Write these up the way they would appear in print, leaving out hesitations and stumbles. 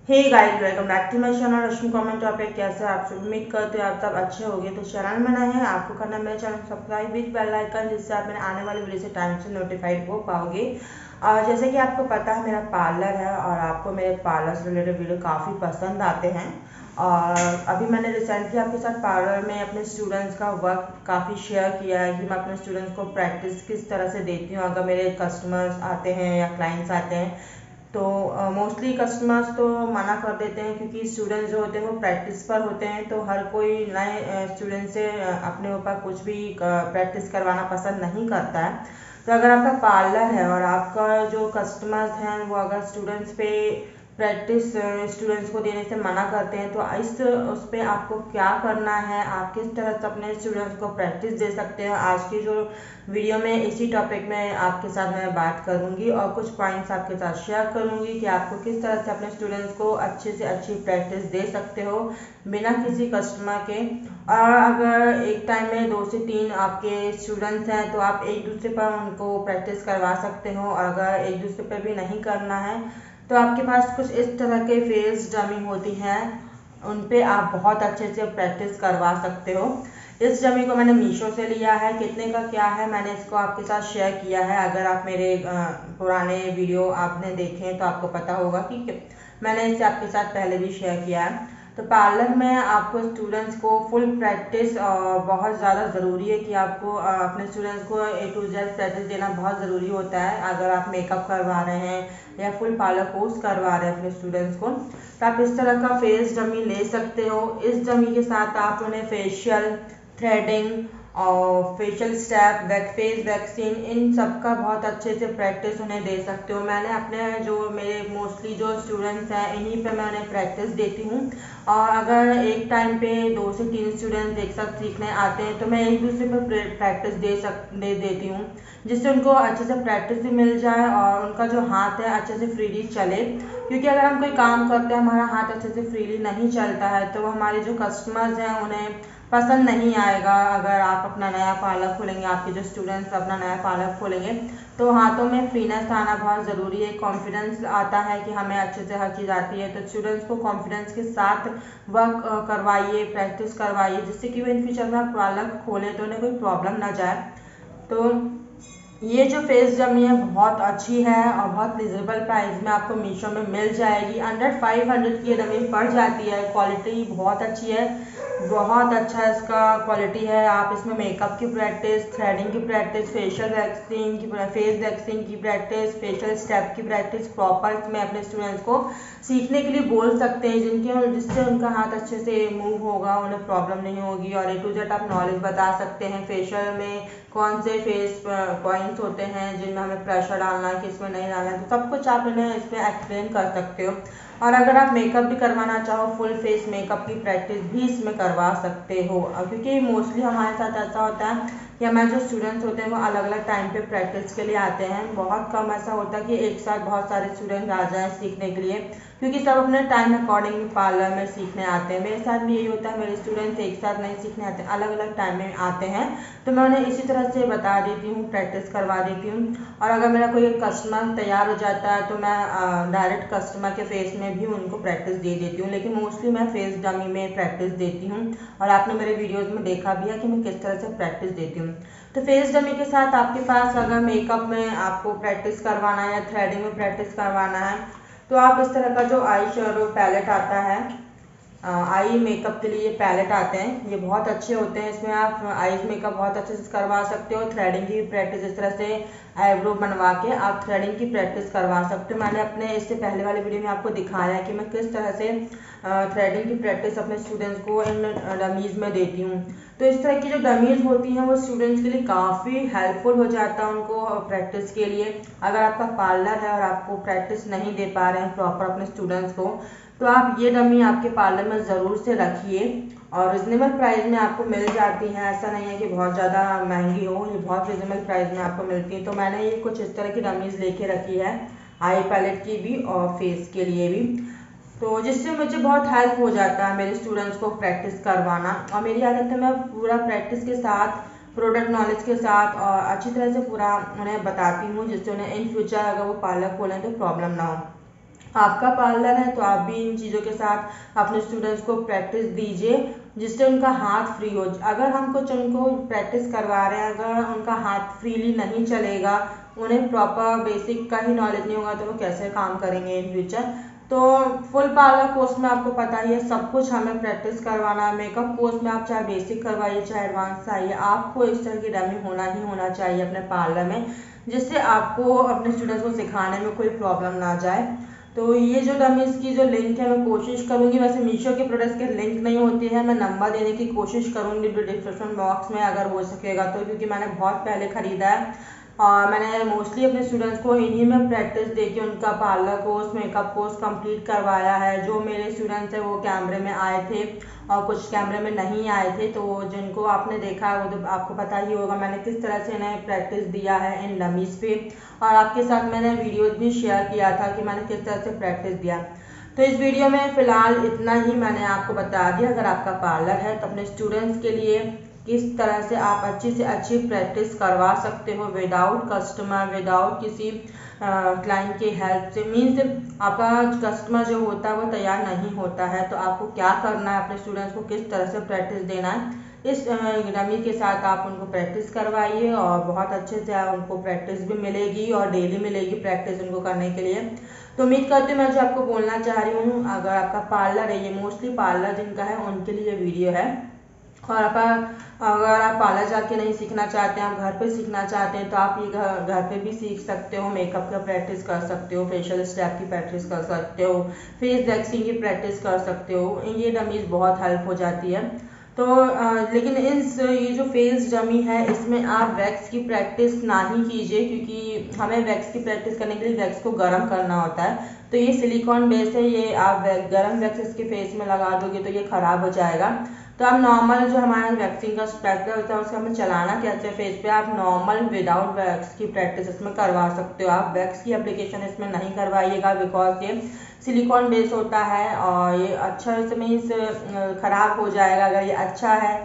Hey guys, welcome back to my channel Rashmi comment topic. कैसे आप सब? उम्मीद करते हैं आप सब अच्छे होंगे। तो चैनल में नए हैं, आपको करना है मेरे channel subscribe with bell icon, जिससे आप मेरे आने वाली वीडियो से टाइम से नोटिफाइड हो पाओगे। और जैसे कि आपको पता है, मेरा पार्लर है और आपको मेरे पार्लर से रिलेटेड वीडियो काफ़ी पसंद आते हैं। और अभी मैंने रिसेंटली आपके साथ पार्लर में अपने स्टूडेंट्स का वर्क काफ़ी शेयर किया है कि मैं अपने स्टूडेंट्स को प्रैक्टिस किस तरह से देती हूँ अगर मेरे कस्टमर्स आते हैं या क्लाइंट्स आते हैं। तो मोस्टली कस्टमर्स तो मना कर देते हैं, क्योंकि स्टूडेंट्स जो होते हैं वो प्रैक्टिस पर होते हैं। तो हर कोई नए स्टूडेंट से अपने ऊपर कुछ भी प्रैक्टिस करवाना पसंद नहीं करता है। तो अगर आपका पार्लर है और आपका जो कस्टमर्स हैं वो अगर स्टूडेंट्स पे प्रैक्टिस स्टूडेंट्स को देने से मना करते हैं, तो इस उस पर आपको क्या करना है, आप किस तरह से अपने स्टूडेंट्स को प्रैक्टिस दे सकते हैं, आज की जो वीडियो में इसी टॉपिक में आपके साथ मैं बात करूंगी और कुछ पॉइंट्स आपके साथ शेयर करूंगी कि आपको किस तरह से अपने स्टूडेंट्स को अच्छे से अच्छी प्रैक्टिस दे सकते हो बिना किसी कस्टमर के। और अगर एक टाइम में 2 से 3 आपके स्टूडेंट्स हैं तो आप एक दूसरे पर उनको प्रैक्टिस करवा सकते हो, और अगर एक दूसरे पर भी नहीं करना है तो आपके पास कुछ इस तरह के फेस डमी होती हैं, उन पे आप बहुत अच्छे से प्रैक्टिस करवा सकते हो। इस डमी को मैंने मीशो से लिया है। कितने का क्या है मैंने इसको आपके साथ शेयर किया है। अगर आप मेरे पुराने वीडियो आपने देखे हैं तो आपको पता होगा कि मैंने इसे आपके साथ पहले भी शेयर किया है। तो पार्लर में आपको स्टूडेंट्स को फुल प्रैक्टिस बहुत ज़्यादा ज़रूरी है कि आपको अपने स्टूडेंट्स को A to Z प्रैक्टिस देना बहुत ज़रूरी होता है। अगर आप मेकअप करवा रहे हैं या फुल पार्लर कोर्स करवा रहे हैं अपने स्टूडेंट्स को, तो आप इस तरह का फेस डमी ले सकते हो। इस डमी के साथ आप उन्हें फेशियल, थ्रेडिंग और फेशियल स्टेप, फेस वैक्सीन, इन सब का बहुत अच्छे से प्रैक्टिस उन्हें दे सकते हो। मैंने अपने जो मेरे मोस्टली जो स्टूडेंट्स हैं इन्हीं पे मैं उन्हें प्रैक्टिस देती हूँ। और अगर एक टाइम पे 2 से 3 स्टूडेंट्स एक साथ सीखने आते हैं तो मैं एक दूसरे पर प्रैक्टिस दे देती हूँ, जिससे उनको अच्छे से प्रैक्टिस भी मिल जाए और उनका जो हाथ है अच्छे से फ्रीली चले। क्योंकि अगर हम कोई काम करते हैं हमारा हाथ अच्छे से फ्रीली नहीं चलता है तो हमारे जो कस्टमर्स हैं उन्हें पसंद नहीं आएगा। अगर आप अपना नया पार्लर खोलेंगे, आपके जो स्टूडेंट्स अपना नया पार्लर खोलेंगे, तो हाथों में फ्रीनेस आना बहुत ज़रूरी है। कॉन्फिडेंस आता है कि हमें अच्छे से हर चीज़ आती है। तो स्टूडेंट्स को कॉन्फिडेंस के साथ वर्क करवाइए, प्रैक्टिस करवाइए, जिससे कि वो इन फ्यूचर में आप पार्लर खोलें तो उन्हें कोई प्रॉब्लम ना जाए। तो ये जो फेस डमी है बहुत अच्छी है और बहुत रिजनेबल प्राइस में आपको मीशो में मिल जाएगी। अंडर 500 की ये डमी पड़ जाती है। क्वालिटी बहुत अच्छी है, बहुत अच्छा इसका क्वालिटी है। आप इसमें मेकअप की प्रैक्टिस, थ्रेडिंग की प्रैक्टिस, फेशियल वैक्सिंग की, फेस वैक्सिंग की प्रैक्टिस, फेशियल स्टेप की प्रैक्टिस प्रॉपर इसमें अपने स्टूडेंट्स को सीखने के लिए बोल सकते हैं, जिससे उनका हाथ अच्छे से मूव होगा, उन्हें प्रॉब्लम नहीं होगी। और A to Z आप नॉलेज बता सकते हैं फेशियल में कौन से फेस पॉइंट्स होते हैं जिनमें हमें प्रेशर डालना है, किस में नहीं डालना है, तो सब कुछ आप इन्हें इसमें एक्सप्लेन कर सकते हो। और अगर आप मेकअप भी करवाना चाहो, फुल फेस मेकअप की प्रैक्टिस भी इसमें करवा सकते हो। क्योंकि मोस्टली हमारे साथ ऐसा होता है कि हमारे जो स्टूडेंट्स होते हैं वो अलग अलग टाइम पे प्रैक्टिस के लिए आते हैं। बहुत कम ऐसा होता है कि एक साथ बहुत सारे स्टूडेंट्स आ जाएं सीखने के लिए, क्योंकि सब अपने टाइम अकॉर्डिंग पार्लर में सीखने आते हैं। मेरे साथ भी यही होता है, मेरे स्टूडेंट्स एक साथ नहीं सीखने आते, अलग अलग टाइम में आते हैं। तो मैं उन्हें इसी तरह से बता देती हूँ, प्रैक्टिस करवा देती हूँ। और अगर मेरा कोई कस्टमर तैयार हो जाता है तो मैं डायरेक्ट कस्टमर के फेस में भी उनको प्रैक्टिस दे देती हूँ, लेकिन मोस्टली मैं फेस डमी में प्रैक्टिस देती हूँ। और आपने मेरे वीडियोज़ में देखा भी है कि मैं किस तरह से प्रैक्टिस देती हूँ। तो फेस डमी के साथ आपके पास अगर मेकअप में आपको प्रैक्टिस करवाना है या थ्रेडिंग में प्रैक्टिस करवाना है, तो आप इस तरह का जो आई शेडो पैलेट आता है, आई मेकअप के लिए पैलेट आते हैं, ये बहुत अच्छे होते हैं। इसमें आप आईज मेकअप बहुत अच्छे से करवा सकते हो। थ्रेडिंग की प्रैक्टिस इस तरह से आईब्रो बनवा के आप थ्रेडिंग की प्रैक्टिस करवा सकते हो। मैंने अपने इससे पहले वाले वीडियो में आपको दिखाया है कि मैं किस तरह से थ्रेडिंग की प्रैक्टिस अपने स्टूडेंट्स को इन डमीज़ में देती हूँ। तो इस तरह की जो डमीज़ होती हैं वो स्टूडेंट्स के लिए काफ़ी हेल्पफुल हो जाता है उनको प्रैक्टिस के लिए। अगर आपका पार्लर है और आपको प्रैक्टिस नहीं दे पा रहे हैं प्रॉपर अपने स्टूडेंट्स को, तो आप ये डमी आपके पार्लर में ज़रूर से रखिए। और रिजनेबल प्राइस में आपको मिल जाती हैं, ऐसा नहीं है कि बहुत ज़्यादा महंगी हो, ये बहुत रिजनेबल प्राइस में आपको मिलती है। तो मैंने ये कुछ इस तरह की डमीज़ लेके रखी है, आई पैलेट की भी और फेस के लिए भी, तो जिससे मुझे बहुत हेल्प हो जाता है मेरे स्टूडेंट्स को प्रैक्टिस करवाना। और मेरी आदत है मैं पूरा प्रैक्टिस के साथ, प्रोडक्ट नॉलेज के साथ और अच्छी तरह से पूरा उन्हें बताती हूँ, जिससे उन्हें इन फ्यूचर अगर वो पार्लर खोलें तो प्रॉब्लम ना हो। आपका पार्लर है तो आप भी इन चीज़ों के साथ अपने स्टूडेंट्स को प्रैक्टिस दीजिए जिससे उनका हाथ फ्री हो। अगर हम कुछ उनको प्रैक्टिस करवा रहे हैं, अगर उनका हाथ फ्रीली नहीं चलेगा, उन्हें प्रॉपर बेसिक का ही नॉलेज नहीं होगा तो वो कैसे काम करेंगे इन फ्यूचर। तो फुल पार्लर कोर्स में आपको पता ही है सब कुछ हमें प्रैक्टिस करवाना है। मेकअप कोर्स में आप चाहे बेसिक करवाइए चाहे एडवांस चाहिए, आपको इस तरह की डमी होना ही होना चाहिए अपने पार्लर में, जिससे आपको अपने स्टूडेंट्स को सिखाने में कोई प्रॉब्लम ना जाए। तो ये जो डमीज़ की जो लिंक है मैं कोशिश करूँगी, वैसे मीशो के प्रोडक्ट्स के लिंक नहीं होती है, मैं नंबर देने की कोशिश करूँगी डिस्क्रिप्शन बॉक्स में अगर हो सकेगा तो, क्योंकि मैंने बहुत पहले ख़रीदा है और मैंने मोस्टली अपने स्टूडेंट्स को इन्हीं में प्रैक्टिस दे के उनका parlour course makeup course complete करवाया है। जो मेरे स्टूडेंट्स हैं वो कैमरे में आए थे और कुछ कैमरे में नहीं आए थे, तो जिनको आपने देखा है वो तो आपको पता ही होगा मैंने किस तरह से इन्हें प्रैक्टिस दिया है इन डमीज़ पे, और आपके साथ मैंने वीडियोज़ भी शेयर किया था कि मैंने किस तरह से प्रैक्टिस दिया। तो इस वीडियो में फ़िलहाल इतना ही मैंने आपको बता दिया। अगर आपका पार्लर है तो अपने स्टूडेंट्स के लिए किस तरह से आप अच्छी से अच्छी प्रैक्टिस करवा सकते हो विदाउट कस्टमर, विदाउट किसी क्लाइंट की हेल्प से। मीन्स आपका कस्टमर जो होता है वो तैयार नहीं होता है तो आपको क्या करना है, अपने स्टूडेंट्स को किस तरह से प्रैक्टिस देना है, इस डमी के साथ आप उनको प्रैक्टिस करवाइए और बहुत अच्छे से उनको प्रैक्टिस भी मिलेगी और डेली मिलेगी प्रैक्टिस उनको करने के लिए। तो उम्मीद करती हूँ मैं जो आपको बोलना चाह रही हूँ, अगर आपका पार्लर है, ये मोस्टली पार्लर जिनका है उनके लिए वीडियो है। और अगर आप पार्लर जाके नहीं सीखना चाहते हैं, आप घर पे सीखना चाहते हैं तो आप ये घर पे भी सीख सकते हो। मेकअप का प्रैक्टिस कर सकते हो, फेशियल स्टेप की प्रैक्टिस कर सकते हो, फेस वैक्सिंग की प्रैक्टिस कर सकते हो। ये डमीज बहुत हेल्प हो जाती है। तो लेकिन ये जो फेस डमी है इसमें आप वैक्स की प्रैक्टिस ना ही कीजिए, क्योंकि हमें वैक्स की प्रैक्टिस करने के लिए वैक्स को गर्म करना होता है। तो ये सिलिकॉन बेस है, ये आप गर्म वैक्स इसके फेस में लगा दोगे तो ये ख़राब हो जाएगा। तो आप नॉर्मल जो हमारा वैक्सिंग का स्पेक्टर होता है उसका हमें चलाना कैसे फेस पे, आप नॉर्मल विदाउट वैक्स की प्रैक्टिस इसमें करवा सकते हो। आप वैक्स की एप्लीकेशन इसमें नहीं करवाइएगा, बिकॉज ये सिलिकॉन बेस होता है और ये अच्छा इसमें ख़राब हो जाएगा। अगर ये अच्छा है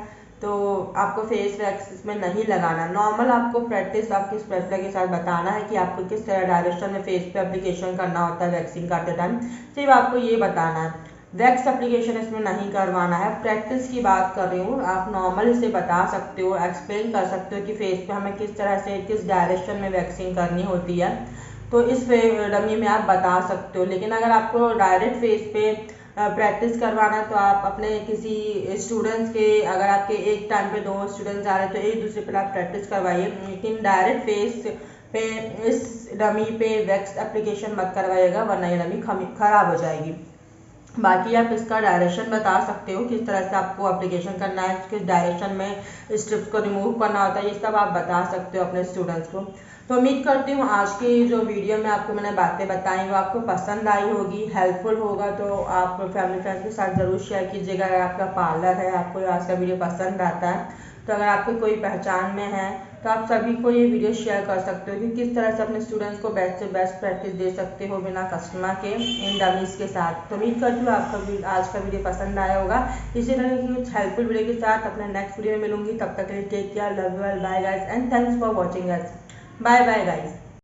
तो आपको फेस वैक्स इसमें नहीं लगाना। नॉर्मल आपको प्रैक्टिस आपके स्पेक्टर के साथ बताना है कि आपको किस तरह डायरेक्शन में फेस पे एप्लीकेशन करना होता है वैक्सिंग करते टाइम, सिर्फ आपको ये बताना है। वैक्स एप्लीकेशन इसमें नहीं करवाना है। प्रैक्टिस की बात कर रही हूँ, आप नॉर्मल इसे बता सकते हो, एक्सप्लेन कर सकते हो कि फेस पे हमें किस तरह से किस डायरेक्शन में वैक्सिंग करनी होती है, तो इस डमी में आप बता सकते हो। लेकिन अगर आपको डायरेक्ट फेस पे प्रैक्टिस करवाना है तो आप अपने किसी स्टूडेंट्स के, अगर आपके एक टाइम पे 2 स्टूडेंट्स आ रहे हैं तो एक दूसरे पर आप प्रैक्टिस करवाइए, लेकिन डायरेक्ट फेस पे इस डमी पे वैक्स एप्लीकेशन मत करवाइएगा, वरना ये डमी खराब हो जाएगी। बाकी आप इसका डायरेक्शन बता सकते हो, किस तरह से आपको एप्लीकेशन करना है, किस डायरेक्शन में स्ट्रिप्स को रिमूव करना होता है, ये सब आप बता सकते हो अपने स्टूडेंट्स को। तो उम्मीद करती हूँ आज की जो वीडियो में आपको मैंने बातें बताई वो आपको पसंद आई होगी, हेल्पफुल होगा। तो आप फैमिली फ्रेंड्स के साथ ज़रूर शेयर कीजिएगा। अगर आपका पार्लर है, आपको आज का वीडियो पसंद आता है, तो अगर आपको कोई पहचान में है तो आप सभी को ये वीडियो शेयर कर सकते हो कि किस तरह से अपने स्टूडेंट्स को बेस्ट से बेस्ट प्रैक्टिस दे सकते हो बिना कस्टमर के इन डमीज के साथ। तो उम्मीद करती हूँ आपका आज का वीडियो पसंद आया होगा। इसी तरह की कुछ हेल्पफुल वीडियो के साथ अपने नेक्स्ट वीडियो में मिलूंगी। तब तक के लिए take care, love you all, bye guys and thanks for watching us. Bye bye guys.